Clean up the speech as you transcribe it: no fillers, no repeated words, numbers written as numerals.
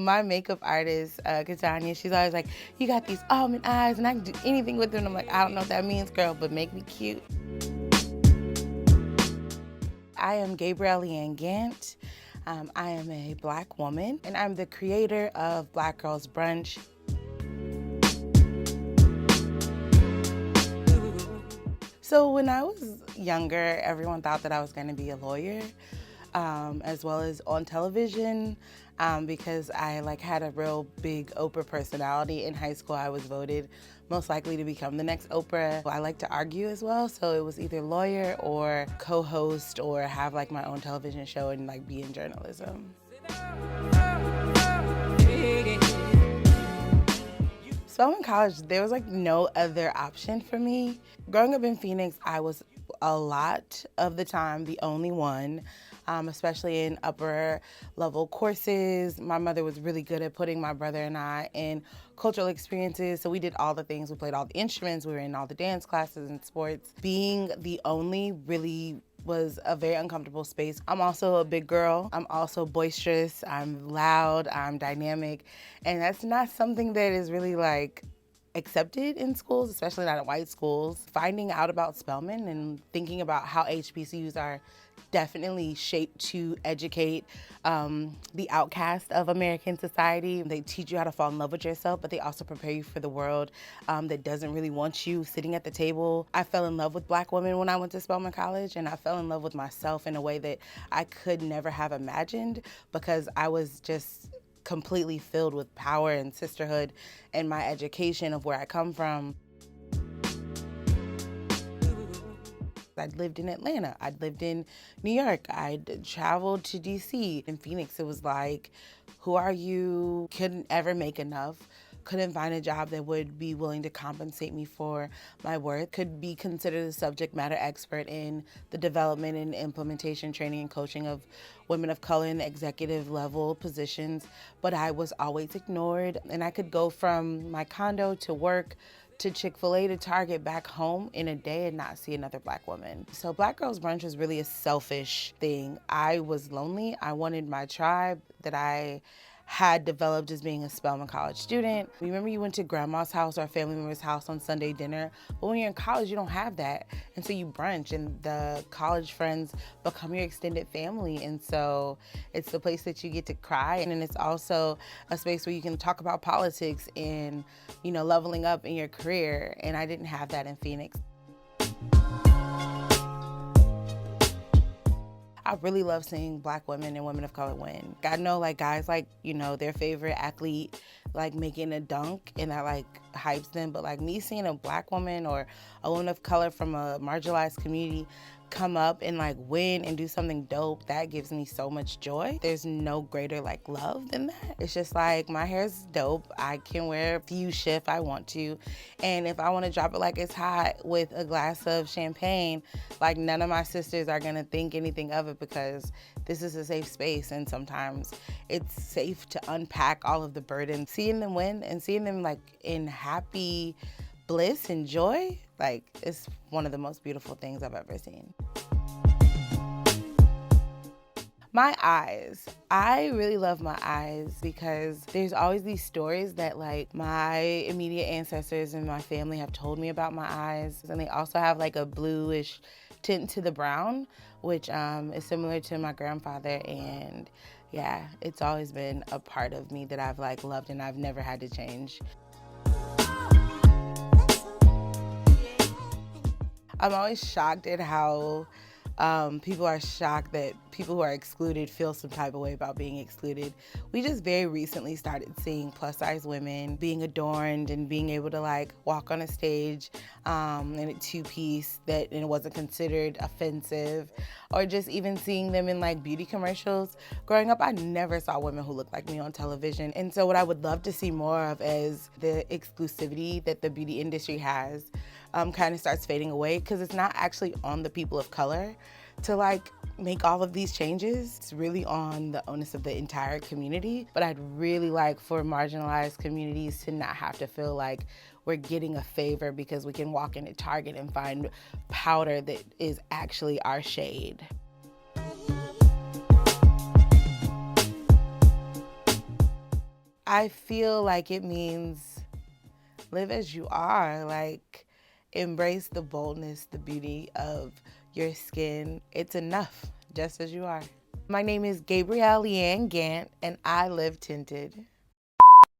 My makeup artist, Katanya, she's always like, you got these almond eyes and I can do anything with them. And I'm like, I don't know what that means, girl, but make me cute. I am Gaybrielle Leann Gant. I am a Black woman and I'm the creator of Black Girls Brunch. So when I was younger, everyone thought that I was going to be a lawyer, as well as on television, because I had a real big Oprah personality. In high school, I was voted most likely to become the next Oprah. I like to argue as well, so it was either lawyer or co-host or have my own television show and be in journalism. Spelman College, there was no other option for me. Growing up in Phoenix, I was a lot of the time the only one, especially in upper level courses. My mother was really good at putting my brother and I in cultural experiences, so we did all the things. We played all the instruments, we were in all the dance classes and sports. Being the only really was a very uncomfortable space. I'm also a big girl. I'm also boisterous. I'm loud. I'm dynamic. And that's not something that is really accepted in schools, especially not in white schools. Finding out about Spelman and thinking about how HBCUs are definitely shaped to educate the outcast of American society. They teach you how to fall in love with yourself, but they also prepare you for the world that doesn't really want you sitting at the table. I fell in love with Black women when I went to Spelman College, and I fell in love with myself in a way that I could never have imagined, because I was just completely filled with power and sisterhood and my education of where I come from. I'd lived in Atlanta, I'd lived in New York, I'd traveled to DC. In Phoenix, it was who are you? Couldn't ever make enough. Couldn't find a job that would be willing to compensate me for my worth. Could be considered a subject matter expert in the development and implementation, training and coaching of women of color in executive level positions, but I was always ignored. And I could go from my condo to work to Chick-fil-A to Target back home in a day and not see another Black woman. So Black Girls Brunch was really a selfish thing. I was lonely. I wanted my tribe that I had developed as being a Spelman College student. Remember, you went to grandma's house or a family member's house on Sunday dinner, but when you're in college, you don't have that. And so you brunch, and the college friends become your extended family. And so it's the place that you get to cry, and then it's also a space where you can talk about politics and, leveling up in your career. And I didn't have that in Phoenix. I really love seeing Black women and women of color win. I know guys their favorite athlete making a dunk, and that hypes them, but me seeing a Black woman or a woman of color from a marginalized community come up and win and do something dope, that gives me so much joy. There's no greater love than that. It's just my hair's dope. I can wear fuchsia if I want to, and if I want to drop it it's hot with a glass of champagne, none of my sisters are gonna think anything of it, because this is a safe space, and sometimes it's safe to unpack all of the burden. Seeing them win and seeing them in happy bliss and joy, it's one of the most beautiful things I've ever seen. My eyes. I really love my eyes because there's always these stories that my immediate ancestors and my family have told me about my eyes. And they also have a bluish tint to the brown, which is similar to my grandfather. And yeah, it's always been a part of me that I've loved, and I've never had to change. I'm always shocked at how people are shocked that people who are excluded feel some type of way about being excluded. We just very recently started seeing plus size women being adorned and being able to walk on a stage in a two-piece and it wasn't considered offensive, or just even seeing them in beauty commercials. Growing up, I never saw women who looked like me on television. And so what I would love to see more of is the exclusivity that the beauty industry has kind of starts fading away, because it's not actually on the people of color to make all of these changes. It's really on the onus of the entire community. But I'd really like for marginalized communities to not have to feel like we're getting a favor because we can walk into Target and find powder that is actually our shade. I feel like it means live as you are, like embrace the boldness, the beauty of your skin. It's enough just as you are. My name is Gaybrielle Leann Gant, and I live tinted.